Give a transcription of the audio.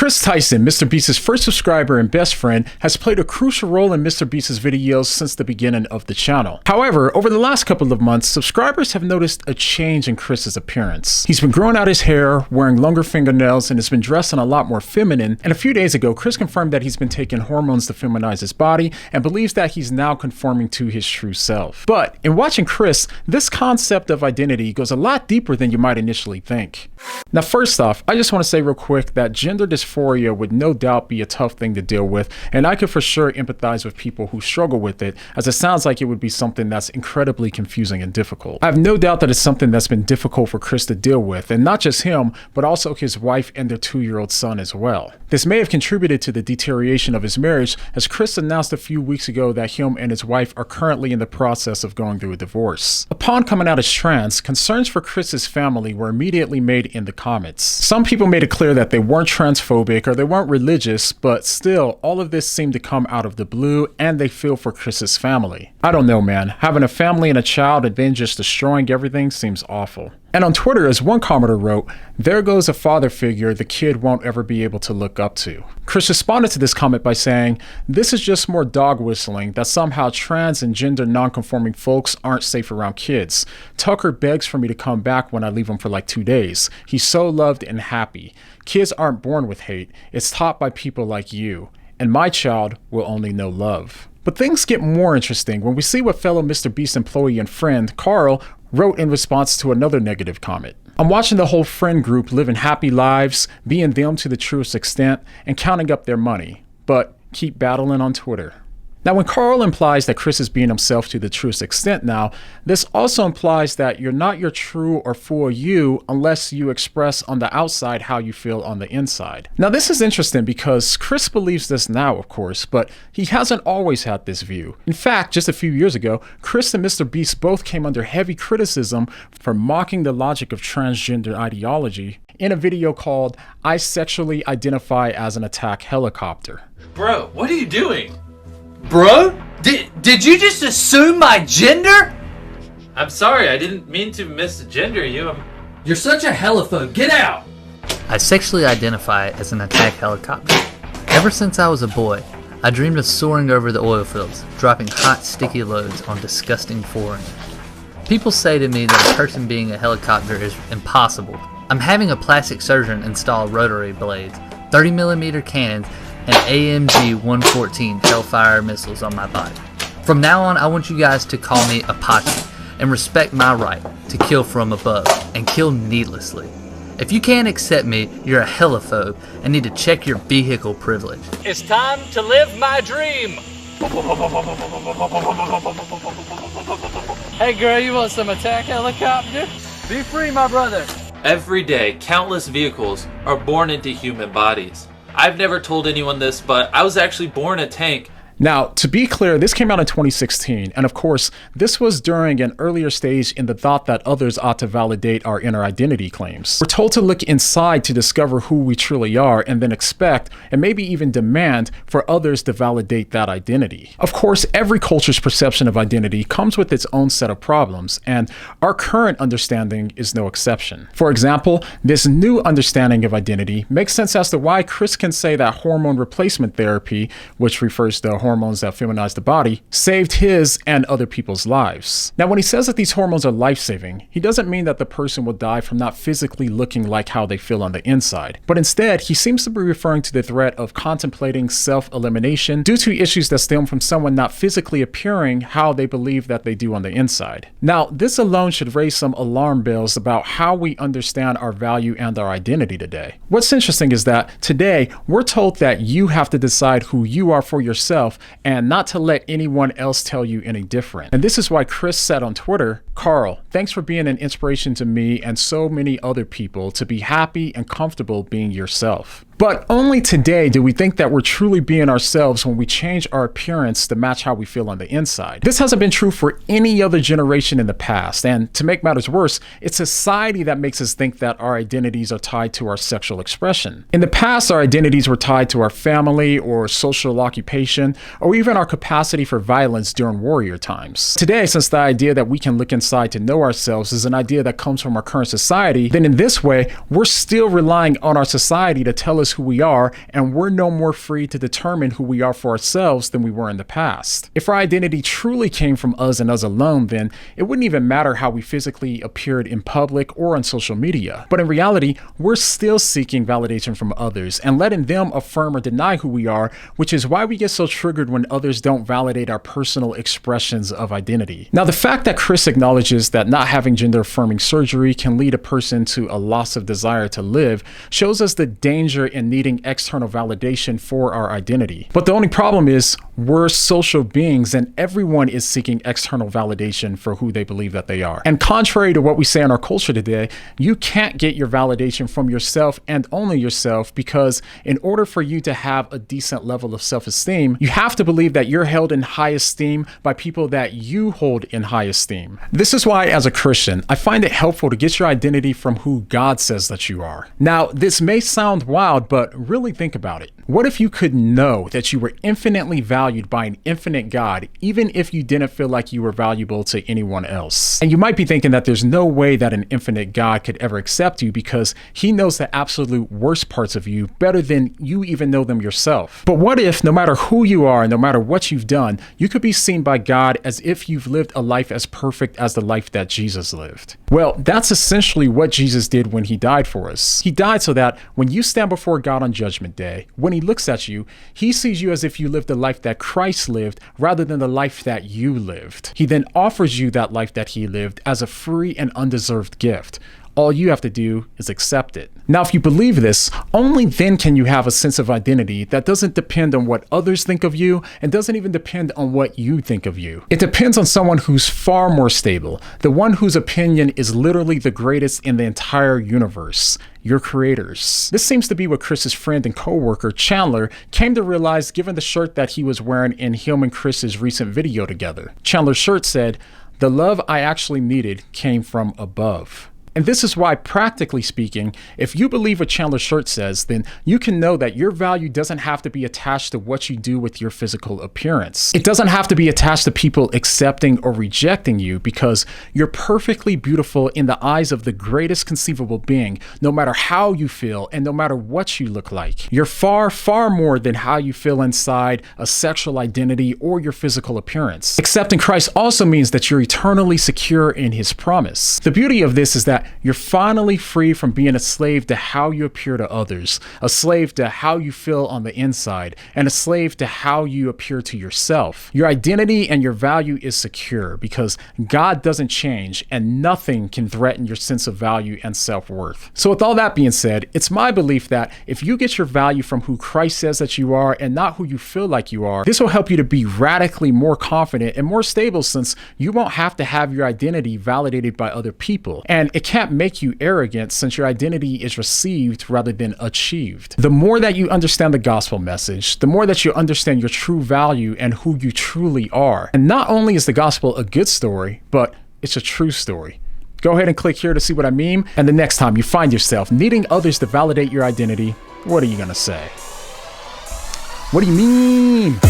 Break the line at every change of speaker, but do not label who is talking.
Chris Tyson, Mr. Beast's first subscriber and best friend, has played a crucial role in Mr. Beast's videos since the beginning of the channel. However, over the last couple of months, subscribers have noticed a change in Chris's appearance. He's been growing out his hair, wearing longer fingernails, and has been dressing a lot more feminine. And a few days ago, Chris confirmed that he's been taking hormones to feminize his body and believes that he's now conforming to his true self. But in watching Chris, this concept of identity goes a lot deeper than you might initially think. Now, first off, I just want to say real quick that gender dysphoria would no doubt be a tough thing to deal with, and I could for sure empathize with people who struggle with it, as it sounds like it would be something that's incredibly confusing and difficult. I have no doubt that it's something that's been difficult for Chris to deal with, and not just him, but also his wife and their 2-year-old son as well. This may have contributed to the deterioration of his marriage, as Chris announced a few weeks ago that him and his wife are currently in the process of going through a divorce. Upon coming out as trans, concerns for Chris's family were immediately made in the comments. Some people made it clear that they weren't transphobic or they weren't religious, but still, all of this seemed to come out of the blue, and they feel for Chris's family. I don't know, man. Having a family and a child and then just destroying everything seems awful. And on Twitter, as one commenter wrote, "There goes a father figure the kid won't ever be able to look up to." Chris responded to this comment by saying, "This is just more dog whistling that somehow trans and gender non-conforming folks aren't safe around kids. Tucker begs for me to come back when I leave him for like 2 days. He's so loved and happy. Kids aren't born with hate. It's taught by people like you. And my child will only know love." But things get more interesting when we see what fellow Mr. Beast employee and friend, Carl, wrote in response to another negative comment. "I'm watching the whole friend group living happy lives, being them to the truest extent, and counting up their money. But keep battling on Twitter." Now, when Carl implies that Chris is being himself to the truest extent now, this also implies that you're not your true or full you unless you express on the outside how you feel on the inside. Now, this is interesting because Chris believes this now, of course, but he hasn't always had this view. In fact, just a few years ago, Chris and Mr. Beast both came under heavy criticism for mocking the logic of transgender ideology in a video called "I Sexually Identify as an Attack Helicopter."
Bro, what are you doing?
Bro? Did you just assume my gender?
I'm sorry, I didn't mean to misgender you.
You're such a heliphobe. Get out!
I sexually identify as an attack helicopter. Ever since I was a boy, I dreamed of soaring over the oil fields, dropping hot, sticky loads on disgusting foreigners. People say to me that a person being a helicopter is impossible. I'm having a plastic surgeon install rotary blades, 30mm cannons, and AMG 114 Hellfire missiles on my body. From now on, I want you guys to call me Apache and respect my right to kill from above and kill needlessly. If you can't accept me, you're a heliphobe and need to check your vehicle privilege.
It's time to live my dream. Hey girl, you want some attack helicopter? Be free, my brother.
Every day, countless vehicles are born into human bodies. I've never told anyone this, but I was actually born a tank.
Now, to be clear, this came out in 2016, and of course, this was during an earlier stage in the thought that others ought to validate our inner identity claims. We're told to look inside to discover who we truly are, and then expect, and maybe even demand, for others to validate that identity. Of course, every culture's perception of identity comes with its own set of problems, and our current understanding is no exception. For example, this new understanding of identity makes sense as to why Chris can say that hormone replacement therapy, which refers to hormones that feminize the body, saved his and other people's lives. Now, when he says that these hormones are life-saving, he doesn't mean that the person will die from not physically looking like how they feel on the inside, but instead, he seems to be referring to the threat of contemplating self-elimination due to issues that stem from someone not physically appearing how they believe that they do on the inside. Now, this alone should raise some alarm bells about how we understand our value and our identity today. What's interesting is that today, we're told that you have to decide who you are for yourself and not to let anyone else tell you any different. And this is why Chris said on Twitter, "Carl, thanks for being an inspiration to me and so many other people to be happy and comfortable being yourself." But only today do we think that we're truly being ourselves when we change our appearance to match how we feel on the inside. This hasn't been true for any other generation in the past, and to make matters worse, it's society that makes us think that our identities are tied to our sexual expression. In the past, our identities were tied to our family or social occupation, or even our capacity for violence during warrior times. Today, since the idea that we can look inside to know ourselves is an idea that comes from our current society, then in this way, we're still relying on our society to tell us us who we are, and we're no more free to determine who we are for ourselves than we were in the past. If our identity truly came from us and us alone, then it wouldn't even matter how we physically appeared in public or on social media. But in reality, we're still seeking validation from others and letting them affirm or deny who we are, which is why we get so triggered when others don't validate our personal expressions of identity. Now, the fact that Chris acknowledges that not having gender-affirming surgery can lead a person to a loss of desire to live shows us the danger in needing external validation for our identity. But the only problem is we're social beings and everyone is seeking external validation for who they believe that they are. And contrary to what we say in our culture today, you can't get your validation from yourself and only yourself, because in order for you to have a decent level of self-esteem, you have to believe that you're held in high esteem by people that you hold in high esteem. This is why, as a Christian, I find it helpful to get your identity from who God says that you are. Now, this may sound wild, but really think about it. What if you could know that you were infinitely valued by an infinite God, even if you didn't feel like you were valuable to anyone else? And you might be thinking that there's no way that an infinite God could ever accept you because he knows the absolute worst parts of you better than you even know them yourself. But what if, no matter who you are, no matter what you've done, you could be seen by God as if you've lived a life as perfect as the life that Jesus lived? Well, that's essentially what Jesus did when he died for us. He died so that when you stand before God on Judgment Day, when he looks at you, he sees you as if you lived the life that Christ lived rather than the life that you lived. He then offers you that life that he lived as a free and undeserved gift. All you have to do is accept it. Now, if you believe this, only then can you have a sense of identity that doesn't depend on what others think of you and doesn't even depend on what you think of you. It depends on someone who's far more stable, the one whose opinion is literally the greatest in the entire universe. Your creators. This seems to be what Chris's friend and co-worker Chandler came to realize given the shirt that he was wearing in him and Chris's recent video together. Chandler's shirt said, "The love I actually needed came from above." And this is why, practically speaking, if you believe what Chandler's shirt says, then you can know that your value doesn't have to be attached to what you do with your physical appearance. It doesn't have to be attached to people accepting or rejecting you, because you're perfectly beautiful in the eyes of the greatest conceivable being, no matter how you feel and no matter what you look like. You're far, far more than how you feel inside, a sexual identity, or your physical appearance. Accepting Christ also means that you're eternally secure in his promise. The beauty of this is that you're finally free from being a slave to how you appear to others, a slave to how you feel on the inside, and a slave to how you appear to yourself. Your identity and your value is secure because God doesn't change and nothing can threaten your sense of value and self-worth. So with all that being said, it's my belief that if you get your value from who Christ says that you are and not who you feel like you are, this will help you to be radically more confident and more stable, since you won't have to have your identity validated by other people. And it can't make you arrogant, since your identity is received rather than achieved. The more that you understand the gospel message, the more that you understand your true value and who you truly are. And not only is the gospel a good story, but it's a true story. Go ahead and click here to see what I mean. And the next time you find yourself needing others to validate your identity, what are you gonna say? What do you mean?